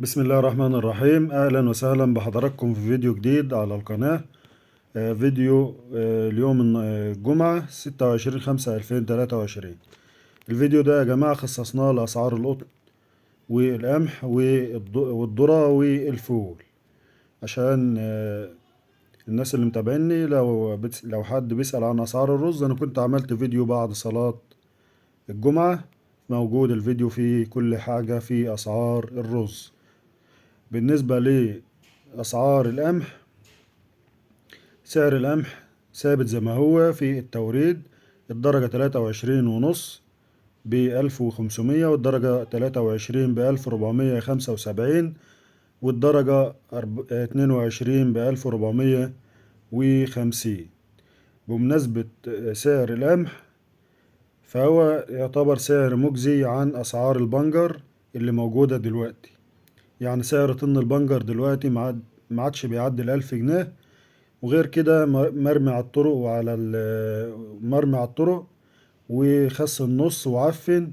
بسم الله الرحمن الرحيم. اهلا وسهلا بحضراتكم في فيديو جديد على القناة. فيديو اليوم الجمعة 26/5/2023. الفيديو ده يا جماعة خصصناه لأسعار القطن والقمح والذرة والفول، عشان الناس اللي متابعيني لو حد بيسأل عن أسعار الرز. أنا كنت عملت فيديو بعد صلاة الجمعة، موجود الفيديو فيه كل حاجة في أسعار الرز. بالنسبة لأسعار القمح، سعر القمح ثابت زي ما هو في التوريد. الدرجة 23.5 ب1500، والدرجة 23 ب1475، والدرجة 22 ب1450. بمناسبة سعر القمح، فهو يعتبر سعر مجزي عن أسعار البنجر اللي موجودة دلوقتي. يعني سعر طن البنجر دلوقتي ما عادش بيعدي 1000 جنيه. وغير كده مرمي على الطرق مرمي على الطرق وخس النص وعفن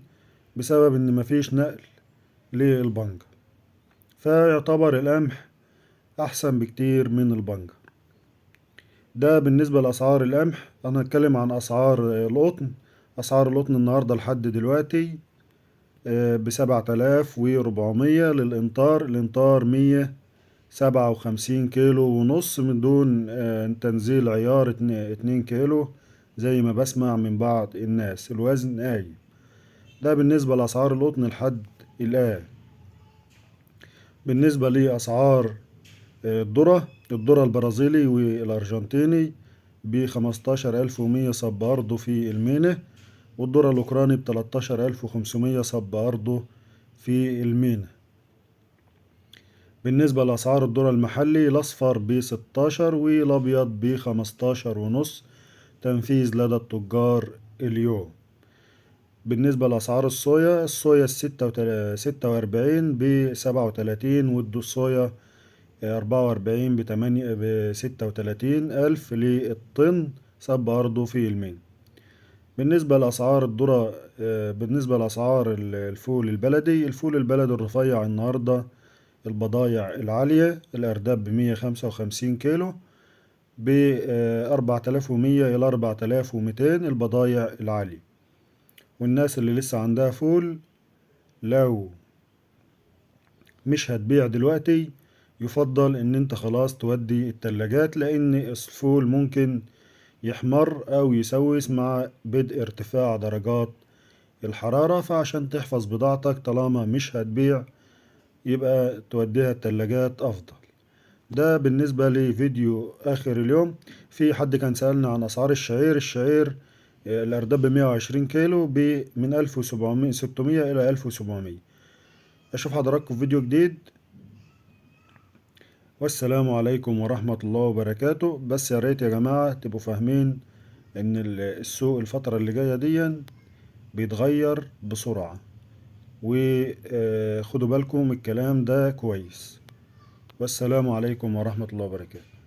بسبب ان مفيش نقل للبنجر. فيعتبر القمح احسن بكتير من البنجر. ده بالنسبة لأسعار القمح. انا هتكلم عن اسعار القطن. اسعار القطن النهاردة لحد دلوقتي ب7400 للإمطار. الإمطار 157 كيلو ونص من دون تنزيل عيار 2 كيلو زي ما بسمع من بعض الناس. الوزن ده بالنسبة لأسعار القطن لحد الآن. بالنسبة لأسعار الذرة البرازيلي والأرجنتيني ب15100 صب أرضه في المينا، والذرة الأوكراني ب13500 صب أرضه في المينا. بالنسبة لأسعار الذرة المحلي، الأصفر ب16 والأبيض ب15.5 تنفيذ لدى التجار اليوم. بالنسبة لأسعار الصويا، الصويا 46 ب37، والصويا 44 ب36 ألف للطن صب أرضه في المين. بالنسبة لأسعار الذرة، بالنسبة لأسعار الفول البلدي، الفول البلدي الرفيع النهاردة البضايع العالية الأرداب ب155 كيلو ب4100 إلى 4200 البضايع العالية. والناس اللي لسه عندها فول، لو مش هتبيع دلوقتي يفضل ان انت خلاص تودي التلاجات، لان الفول ممكن يحمر او يسوس مع بدء ارتفاع درجات الحرارة. فعشان تحفظ بضاعتك طالما مش هتبيع يبقى توديها التلاجات افضل. ده بالنسبة لفيديو اخر اليوم. في حد كان سألنا عن اسعار الشعير. الشعير الارداب ب120 كيلو من 1600 الى 1700. اشوف حضراتكم في فيديو جديد، والسلام عليكم ورحمة الله وبركاته. بس يا ريت يا جماعة تبقوا فاهمين ان السوق الفترة اللي جاية دي بيتغير بسرعة، وخدوا بالكم الكلام ده كويس. والسلام عليكم ورحمة الله وبركاته.